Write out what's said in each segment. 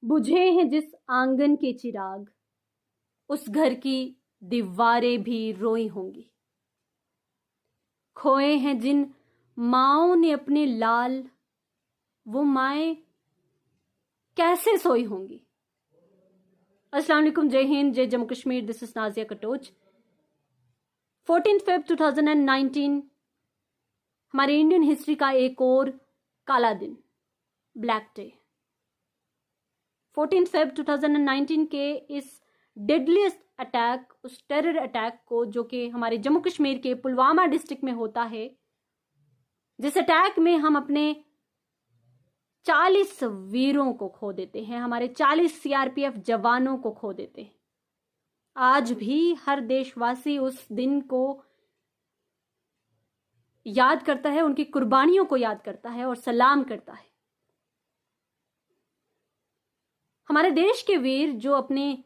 बुझे हैं जिस आंगन के चिराग, उस घर की दीवारें भी रोई होंगी। खोए हैं जिन माओं ने अपने लाल, वो माएं कैसे सोई होंगी। अस्सलाम वालेकुम, जय हिंद, जय Jammu Kashmir. This is Nazia Katoch. 14 Feb 2019 हमारे इंडियन हिस्ट्री का एक और काला दिन, ब्लैक डे। 14 फेब 2019 के इस डेडलीस्ट अटैक, उस टेरर अटैक को जो कि हमारे जम्मू कश्मीर के पुलवामा डिस्ट्रिक्ट में होता है, जिस अटैक में हम अपने 40 वीरों को खो देते हैं, हमारे 40 सीआरपीएफ जवानों को खो देते हैं। आज भी हर देशवासी उस दिन को याद करता है, उनकी कुर्बानियों को याद करता है और सलाम करता है। हमारे देश के वीर जो अपने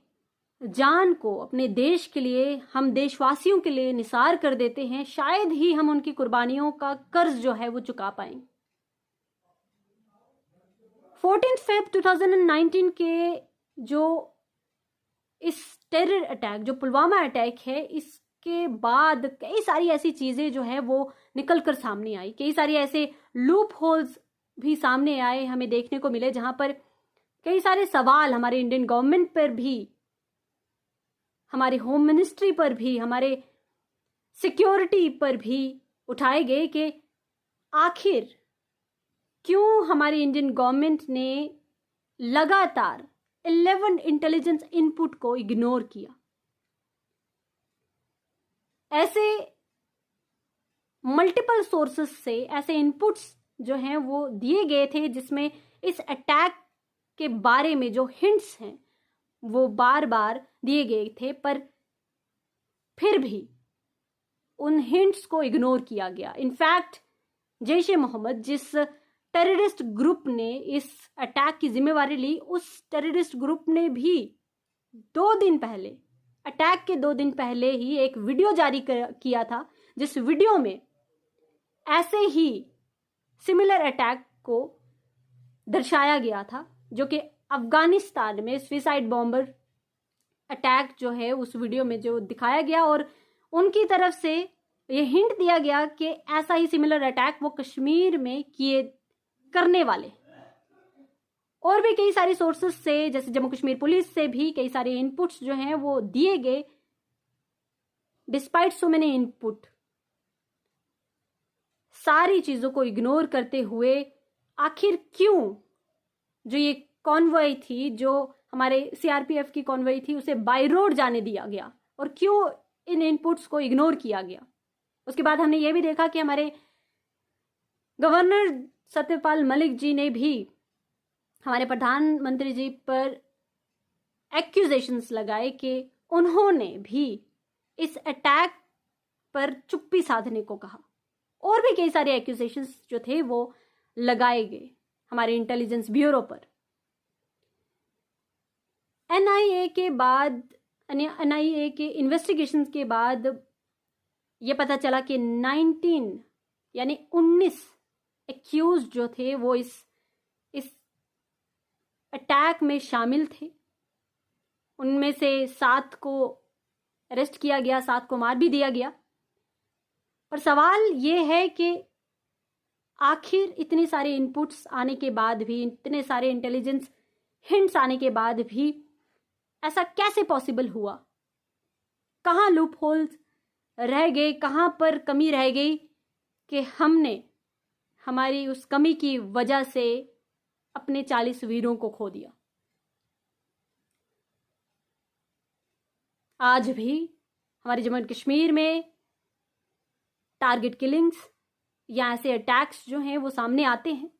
जान को अपने देश के लिए, हम देशवासियों के लिए निसार कर देते हैं, शायद ही हम उनकी कुर्बानियों का कर्ज जो है वो चुका पाएंगे। 14 फेब 2019 के जो इस टेरर अटैक, जो पुलवामा अटैक है, इसके बाद कई सारी ऐसी चीजें जो है वो निकल कर सामने आई। कई सारे ऐसे लूप होल्स भी सामने आए, हमें देखने को मिले, जहां पर कई सारे सवाल हमारे इंडियन गवर्नमेंट पर भी, हमारे होम मिनिस्ट्री पर भी, हमारे सिक्योरिटी पर भी उठाए गए कि आखिर क्यों हमारी इंडियन गवर्नमेंट ने लगातार 11 इंटेलिजेंस इनपुट को इग्नोर किया। ऐसे मल्टीपल सोर्सेस से ऐसे इनपुट्स जो हैं वो दिए गए थे, जिसमें इस अटैक के बारे में जो हिंट्स हैं वो बार बार दिए गए थे, पर फिर भी उन हिंट्स को इग्नोर किया गया। इनफैक्ट जैश ए मोहम्मद, जिस टेररिस्ट ग्रुप ने इस अटैक की जिम्मेवारी ली, उस टेररिस्ट ग्रुप ने भी 2 दिन पहले, अटैक के 2 दिन पहले ही एक वीडियो जारी किया था, जिस वीडियो में ऐसे ही सिमिलर अटैक को दर्शाया गया था, जो कि अफगानिस्तान में सुसाइड बॉम्बर अटैक जो है उस वीडियो में जो दिखाया गया, और उनकी तरफ से ये हिंट दिया गया कि ऐसा ही सिमिलर अटैक वो कश्मीर में करने वाले। और भी कई सारी सोर्सेस से, जैसे जम्मू कश्मीर पुलिस से भी कई सारे इनपुट्स जो हैं वो दिए गए। डिस्पाइट सो मेनी इनपुट, सारी चीजों को इग्नोर करते हुए आखिर क्यों जो ये कॉन्वॉय थी, जो हमारे सीआरपीएफ की कॉन्वॉय थी, उसे बाय रोड जाने दिया गया, और क्यों इन इनपुट्स को इग्नोर किया गया। उसके बाद हमने ये भी देखा कि हमारे गवर्नर सत्यपाल मलिक जी ने भी हमारे प्रधानमंत्री जी पर एक्यूजेशंस लगाए कि उन्होंने भी इस अटैक पर चुप्पी साधने को कहा, और भी कई सारे एक्यूजेशंस जो थे वो लगाए गए हमारे इंटेलिजेंस ब्यूरो पर। एनआईए के बाद, एनआईए के इन्वेस्टिगेशन के बाद ये पता चला कि 19 एक्यूज जो थे वो इस अटैक में शामिल थे। उनमें से 7 को अरेस्ट किया गया, 7 को मार भी दिया गया। पर सवाल ये है कि आखिर इतने सारे इनपुट्स आने के बाद भी, इतने सारे इंटेलिजेंस हिंट्स आने के बाद भी ऐसा कैसे पॉसिबल हुआ? कहाँ लूप होल्स रह गए, कहाँ पर कमी रह गई कि हमने हमारी उस कमी की वजह से अपने 40 वीरों को खो दिया। आज भी हमारे जम्मू एंड कश्मीर में टारगेट किलिंग्स या ऐसे अटैक्स जो हैं वो सामने आते हैं।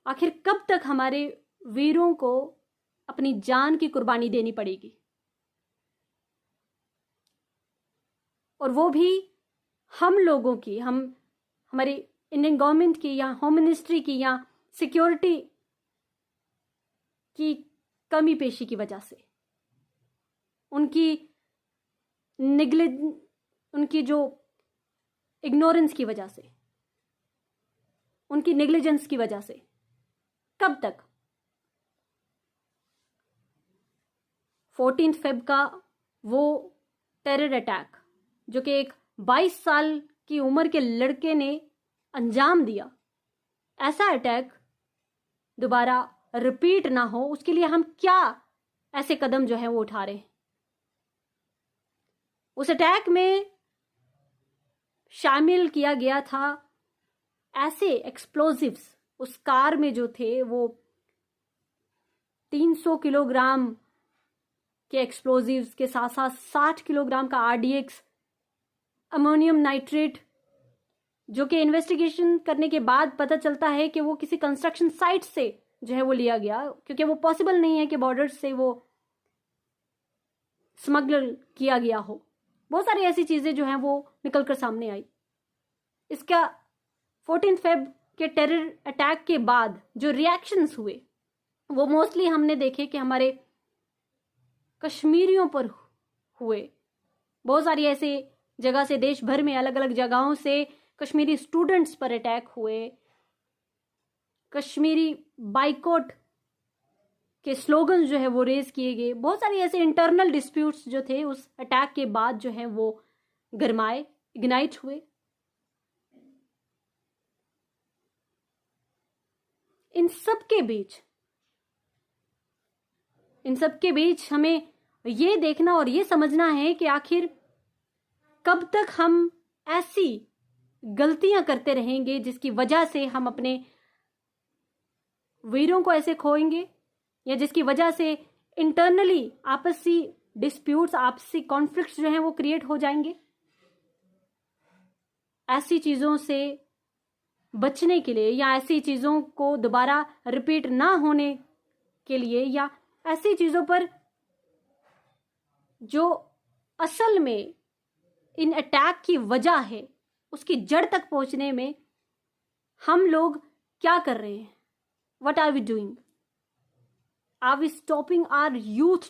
आखिर कब तक हमारे वीरों को अपनी जान की कुर्बानी देनी पड़ेगी? और वो भी हम लोगों की, हमारी इंडियन गवर्नमेंट की या होम मिनिस्ट्री की या सिक्योरिटी की कमी पेशी की वजह से, उनकी जो इग्नोरेंस की वजह से, उनकी नेग्लिजेंस की वजह से। कब तक? 14 फेब का वो टेरर अटैक जो कि एक 22 साल की उम्र के लड़के ने अंजाम दिया, ऐसा अटैक दोबारा रिपीट ना हो उसके लिए हम क्या ऐसे कदम जो है वो उठा रहे हैं। उस अटैक में शामिल किया गया था ऐसे एक्सप्लोजिव्स, उस कार में जो थे वो 300 किलोग्राम के एक्सप्लोजिव्स के साथ साथ 60 किलोग्राम का RDX अमोनियम नाइट्रेट, जो कि इन्वेस्टिगेशन करने के बाद पता चलता है कि वो किसी कंस्ट्रक्शन साइट से जो है वो लिया गया, क्योंकि वो पॉसिबल नहीं है कि बॉर्डर से वो स्मगल किया गया हो। बहुत सारी ऐसी चीजें जो हैं वो निकलकर सामने आई। इसका 14 फेब के टेरर अटैक के बाद जो रिएक्शंस हुए वो मोस्टली हमने देखे कि हमारे कश्मीरियों पर हुए। बहुत सारी ऐसे जगह से, देश भर में अलग अलग जगहों से कश्मीरी स्टूडेंट्स पर अटैक हुए, कश्मीरी बाइकॉट के स्लोगन जो है वो रेज किए गए। बहुत सारी ऐसे इंटरनल डिस्प्यूट्स जो थे उस अटैक के बाद जो है वो गरमाए, इग्नाइट हुए। इन सब के बीच हमें ये देखना और ये समझना है कि आखिर कब तक हम ऐसी गलतियां करते रहेंगे जिसकी वजह से हम अपने वीरों को ऐसे खोएंगे, या जिसकी वजह से इंटरनली आपसी डिस्प्यूट्स, आपसी कॉन्फ्लिक्ट्स जो हैं वो क्रिएट हो जाएंगे। ऐसी चीजों से बचने के लिए या ऐसी चीजों को दोबारा रिपीट ना होने के लिए, या ऐसी चीजों पर जो असल में इन अटैक की वजह है उसकी जड़ तक पहुंचने में हम लोग क्या कर रहे हैं? What are we doing? Are we stopping our youth